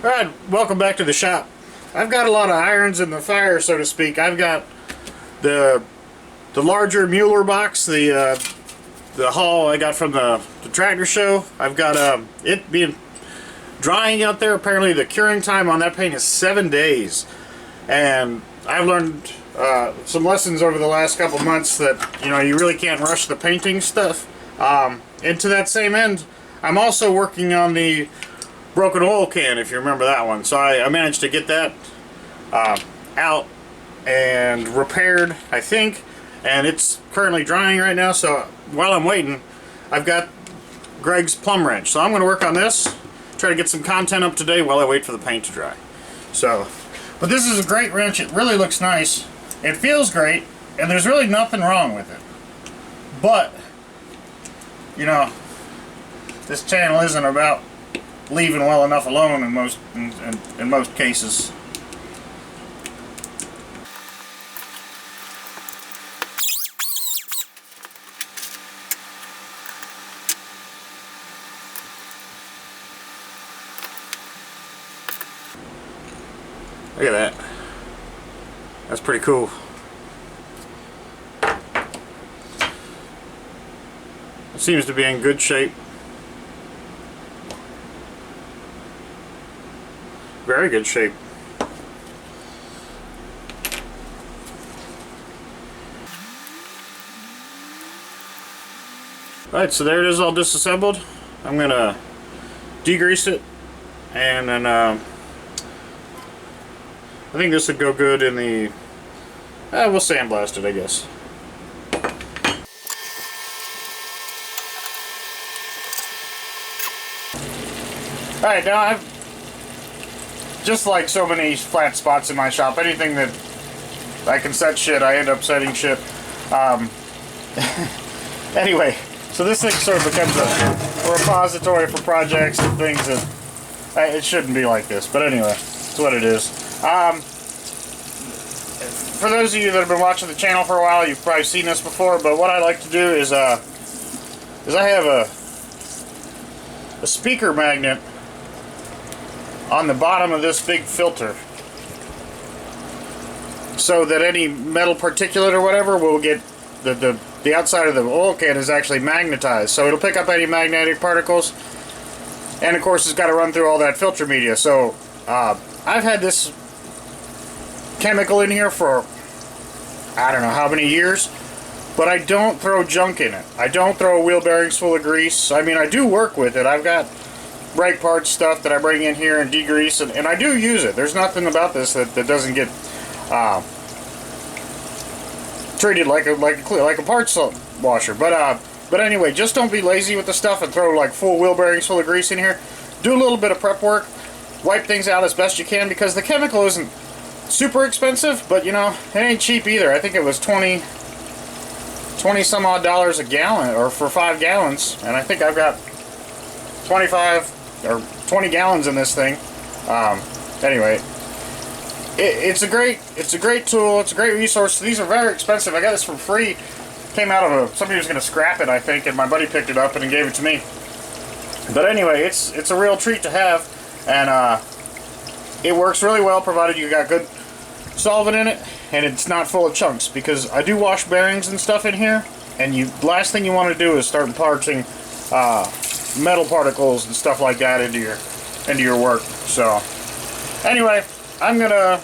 Alright, welcome back to the shop. I've got a lot of irons in the fire, so to speak. I've got the larger Mueller box, the haul I got from the tractor show. I've got it being drying out there. Apparently the curing time on that paint is 7 days. And I've learned some lessons over the last couple months that, you know, you really can't rush the painting stuff. And to that same end, I'm also working on the broken oil can, if you remember that one. So I managed to get that out and repaired, I think, and it's currently drying right now. So while I'm waiting, I've got Greg's plumb wrench. So I'm going to work on this, try to get some content up today while I wait for the paint to dry. So, but this is a great wrench. It really looks nice. It feels great, and there's really nothing wrong with it. But, you know, this channel isn't about leaving well enough alone in most cases. Look at that. That's pretty cool. It seems to be in good shape. Very good shape. Alright, so there it is, all disassembled. I'm gonna degrease it, and then I think this would go good in the we'll sandblast it, I guess. Alright, now I've just like so many flat spots in my shop, anything that I can set shit, I end up setting shit. Anyway, so this thing sort of becomes a repository for projects and things that it shouldn't be like this, but anyway, it's what it is. For those of you that have been watching the channel for a while, you've probably seen this before, but what I like to do is I have a speaker magnet on the bottom of this big filter, so that any metal particulate or whatever will get the outside of the oil can is actually magnetized, so it'll pick up any magnetic particles, and of course it's got to run through all that filter media. So I've had this chemical in here for I don't know how many years, but I don't throw junk in it. I don't throw wheel bearings full of grease. I mean, I do work with it. I've got brake parts stuff that I bring in here and degrease, and I do use it. There's nothing about this that doesn't get treated like a parts washer. But anyway, just don't be lazy with the stuff and throw like full wheel bearings full of grease in here. Do a little bit of prep work, wipe things out as best you can, because the chemical isn't super expensive, but you know, it ain't cheap either. I think it was 20 some odd dollars a gallon, or for 5 gallons, and I think I've got 25 or 20 gallons in this thing. Anyway, it's a great tool. It's a great resource. These are very expensive. I got this for free. Came out of somebody was going to scrap it, I think, and my buddy picked it up and gave it to me. But anyway, it's a real treat to have, and it works really well provided you got good solvent in it and it's not full of chunks, because I do wash bearings and stuff in here, and the last thing you want to do is start parting metal particles and stuff like that into your work. So anyway, I'm gonna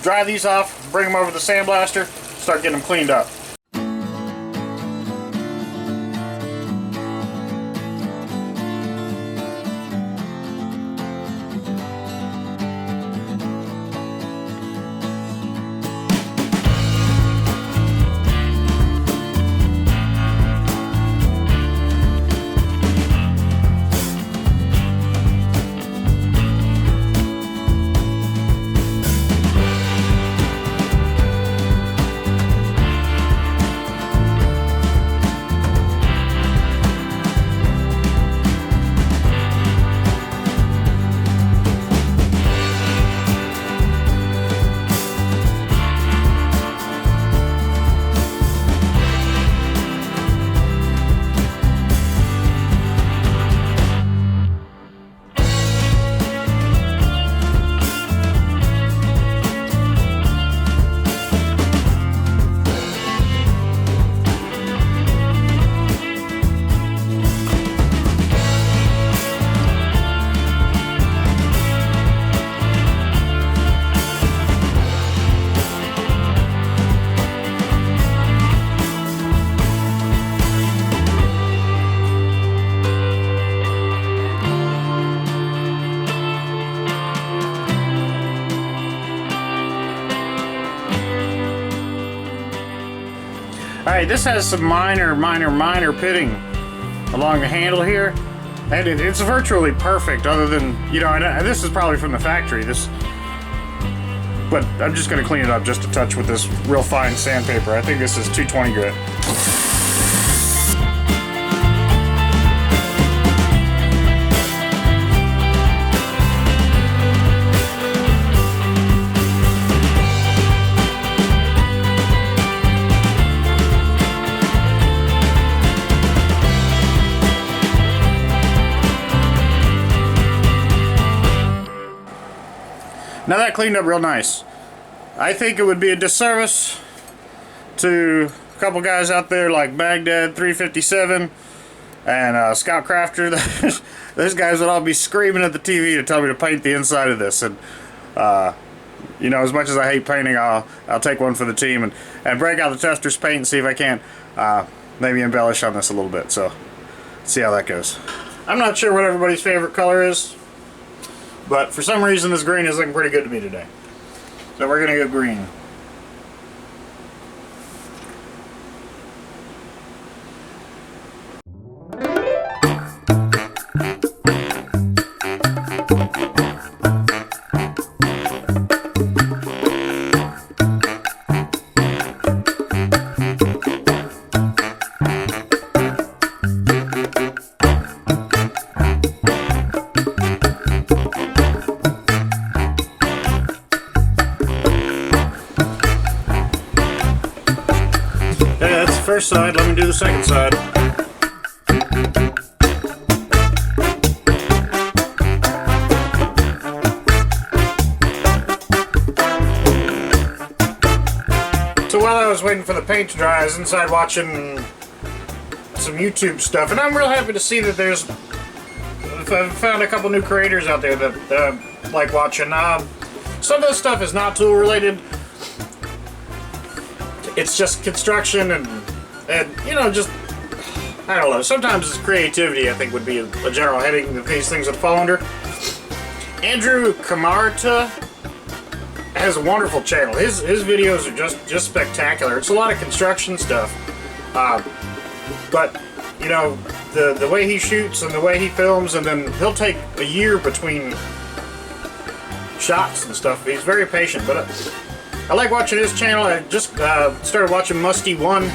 dry these off, bring them over to the sandblaster, start getting them cleaned up. Alright, this has some minor pitting along the handle here. And it's virtually perfect, other than, you know, and this is probably from the factory. But I'm just going to clean it up just a touch with this real fine sandpaper. I think this is 220 grit. Now that cleaned up real nice. I think it would be a disservice to a couple guys out there like Baghdad 357 and Scout Crafter. Those guys would all be screaming at the TV to tell me to paint the inside of this. And you know, as much as I hate painting, I'll take one for the team and break out the tester's paint and see if I can't maybe embellish on this a little bit. So see how that goes. I'm not sure what everybody's favorite color is, but for some reason this green is looking pretty good to me today. So we're gonna go green. First side, let me do the second side. So while I was waiting for the paint to dry, I was inside watching some YouTube stuff, and I'm real happy to see that I've found a couple new creators out there that I like watching. Some of this stuff is not tool related. It's just construction and you know, just, I don't know, sometimes it's creativity, I think, would be a general heading that these things would fall under. Andrew Camarta has a wonderful channel. His videos are just spectacular. It's a lot of construction stuff, but you know, the way he shoots and the way he films, and then he'll take a year between shots and stuff. He's very patient, but I like watching his channel. I just started watching Musty One.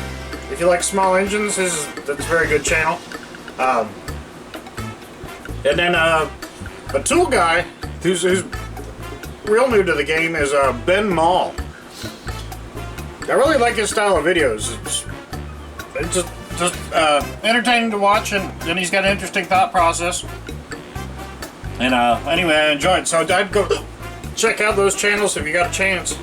If you like small engines, that's a very good channel. And then a tool guy who's real new to the game is Ben Mall. I really like his style of videos. It's just entertaining to watch, and he's got an interesting thought process. And anyway, I enjoy it. So I'd go check out those channels if you got a chance.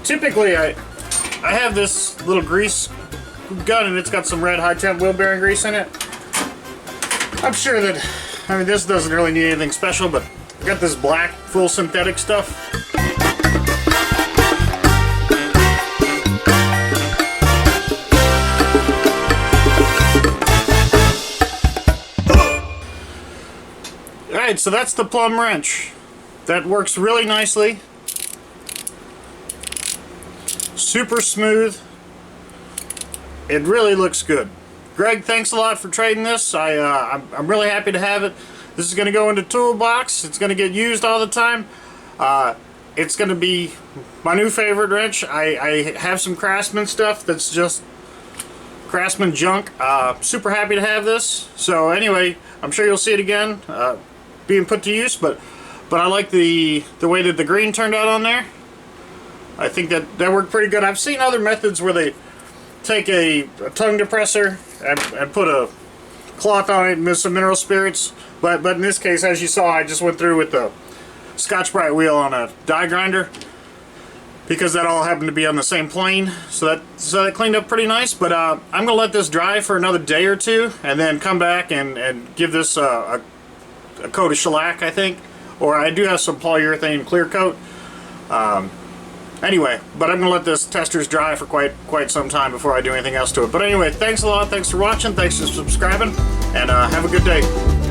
Typically, I have this little grease gun, and it's got some red high temp wheel bearing grease in it. I'm sure that, I mean, this doesn't really need anything special, but I got this black full synthetic stuff. Alright, so that's the plumb wrench. That works really nicely. Super smooth. It really looks good. Greg, thanks a lot for trading this. I'm really happy to have it. This is going to go into toolbox. It's going to get used all the time. It's going to be my new favorite wrench. I have some Craftsman stuff that's just Craftsman junk. Super happy to have this. So anyway, I'm sure you'll see it again being put to use. But I like the way that the green turned out on there. I think that worked pretty good. I've seen other methods where they take a tongue depressor and put a cloth on it and some mineral spirits. But in this case, as you saw, I just went through with the Scotch-Brite wheel on a die grinder, because that all happened to be on the same plane, so that cleaned up pretty nice. But I'm gonna let this dry for another day or two, and then come back and give this a coat of shellac, I think, or I do have some polyurethane clear coat. Anyway, but I'm gonna let this testers dry for quite some time before I do anything else to it. But anyway, thanks a lot, thanks for watching, thanks for subscribing, and have a good day.